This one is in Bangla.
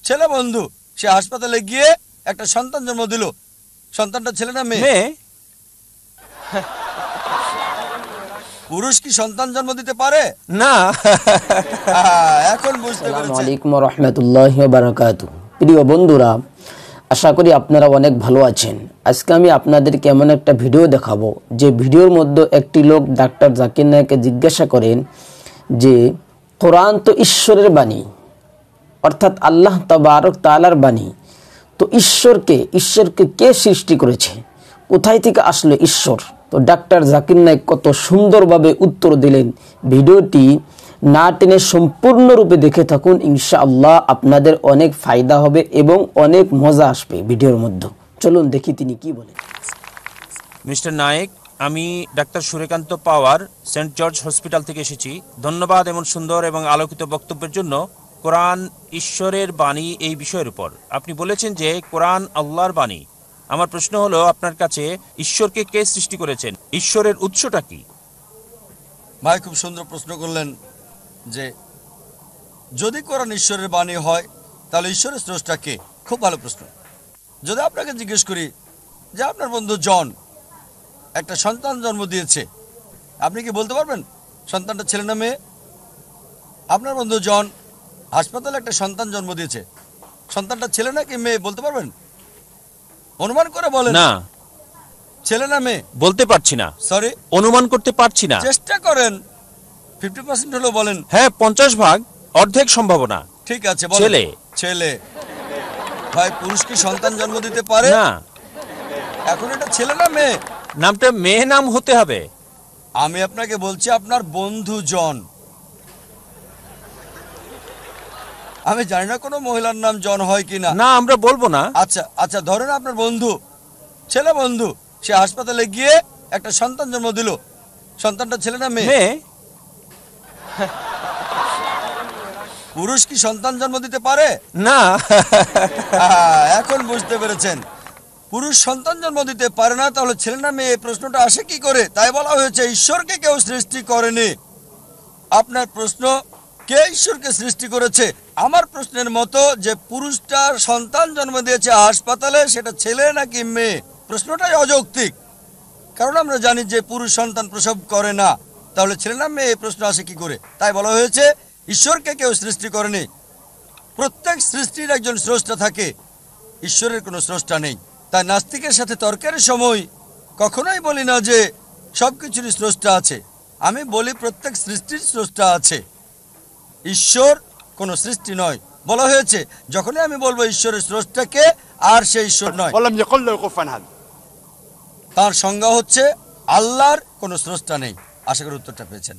ছেলে বন্ধু সে হাসপাতালে গিয়ে একটা সন্তান জন্ম দিল। সন্তানটা ছেলে না মেয়ে? পুরুষ কি সন্তান জন্ম দিতে পারে? না। এখন বুঝতে পেরেছেন। আসসালামু আলাইকুম ওয়া রাহমাতুল্লাহি ওয়া বারাকাতুহু। প্রিয় বন্ধুরা, আশা করি আপনারা অনেক ভালো আছেন। আজকে আমি আপনাদেরকে এমন একটা ভিডিও দেখাবো যে ভিডিওর মধ্যে একটি লোক ডাক্তার জাকির নায়েককে জিজ্ঞাসা করেন যে কোরআন তো ঈশ্বরের বাণী, অর্থাৎ আল্লাহ তাবারক তাআলার বাণী, তো ঈশ্বরকে কে সৃষ্টি করেছে, কোথায় থেকে আসলো ঈশ্বর? তো ডাক্তার জাকির নায়েক কত সুন্দরভাবে উত্তর দিলেন। ভিডিওটি না টেনে সম্পূর্ণরূপে দেখে থাকুন, ইনশাআল্লাহ আপনাদের অনেক ফায়দা হবে এবং অনেক মজা আসবে ভিডিওর মধ্যে। চলুন দেখি তিনি কি বলেন। মিস্টার নায়েক, আমি ডাক্তার সূর্যকান্ত পাওয়ার সেন্ট জর্জ হসপিটাল থেকে এসেছি। ধন্যবাদ এমন সুন্দর এবং আলোকিত বক্তব্যের জন্য। কোরআন ঈশ্বরের বাণী এই বিষয়ের উপর আপনি বলেছেন যে কোরআন আল্লাহর বাণী। আমার প্রশ্ন হলো, আপনার কাছে ঈশ্বরকে কে সৃষ্টি করেছেন? ঈশ্বরের উৎসটা কি? ভাই খুব সুন্দর প্রশ্ন করলেন যে যদি কোরআন ঈশ্বরের বাণী হয় তাহলে ঈশ্বরের স্রষ্টা কে? খুব ভালো প্রশ্ন। যদি আপনাকে জিজ্ঞেস করি যে আপনার বন্ধু জন একটা সন্তান জন্ম দিয়েছে, আপনি কি বলতে পারবেন সন্তানটা ছেলে না মেয়ে? আপনার বন্ধু জন হাসপাতালে একটা সন্তান জন্ম দিয়েছে, সন্তানটা ছেলে নাকি মেয়ে বলতে পারবেন? অনুমান করে বলেন না। ছেলে না মেয়ে? বলতে পারছি না। সরি, অনুমান করতে পারছি না। চেষ্টা করেন, 50% হলো বলেন। হ্যাঁ, 50 ভাগ, অর্ধেক সম্ভাবনা। ঠিক আছে, বলেন। ছেলে। ছেলে। ভাই পুরুষ কি সন্তান জন্ম দিতে পারে? না। এখন এটা ছেলে না মেয়ে? নামটা মেয়ে নাম হতে হবে। আমি আপনাকে বলছি আপনার বন্ধু জন। আমি জানি না কোনো মহিলার নাম জন হয় কিনা। না, আমরা বলবো না। আচ্ছা আচ্ছা, ধরেন আপনার বন্ধু ছেলে বন্ধু সে হাসপাতালে গিয়ে একটা সন্তান জন্ম দিল। সন্তানটা ছেলে না মেয়ে? মেয়ে। পুরুষ কি সন্তান জন্ম দিতে পারে? না। এখন বুঝতে পেরেছেন। পুরুষ সন্তান জন্ম দিতে পারে না, তাহলে ছেলে না মেয়ে এই প্রশ্নটা আসে কি করে? তাই বলা হয়েছে ঈশ্বরকে কেউ সৃষ্টি করেনি। আপনার প্রশ্ন কে ঈশ্বরকে সৃষ্টি করেছে, আমার প্রশ্নের মতো যে পুরুষটার সন্তান জন্ম দিয়েছে হাসপাতালে সেটা ছেলে নাকি মেয়ে, প্রশ্নটাই অযৌক্তিক। কারণ আমরা জানি যে পুরুষ সন্তান প্রসব করে না, তাহলে ছেলে না মেয়ে এই প্রশ্ন আসে কি করে? তাই বলা হয়েছে ঈশ্বরকে কেউ সৃষ্টি করেনি। প্রত্যেক সৃষ্টির একজন স্রষ্টা থাকে, ঈশ্বরের কোনো স্রষ্টা নেই। তাই নাস্তিকের সাথে তর্কের সময় কখনোই বলি না যে সব কিছুরই স্রষ্টা আছে। আমি বলি প্রত্যেক সৃষ্টির স্রষ্টা আছে, ঈশ্বর কোনো সৃষ্টি নয়। বলা হয়েছে যখনই আমি বলবো ঈশ্বরের স্রষ্টাকে, আর সে ঈশ্বর নয়। তার সংজ্ঞা হচ্ছে আল্লাহর কোনো স্রষ্টা নেই। আশা করি উত্তরটা পেয়েছেন।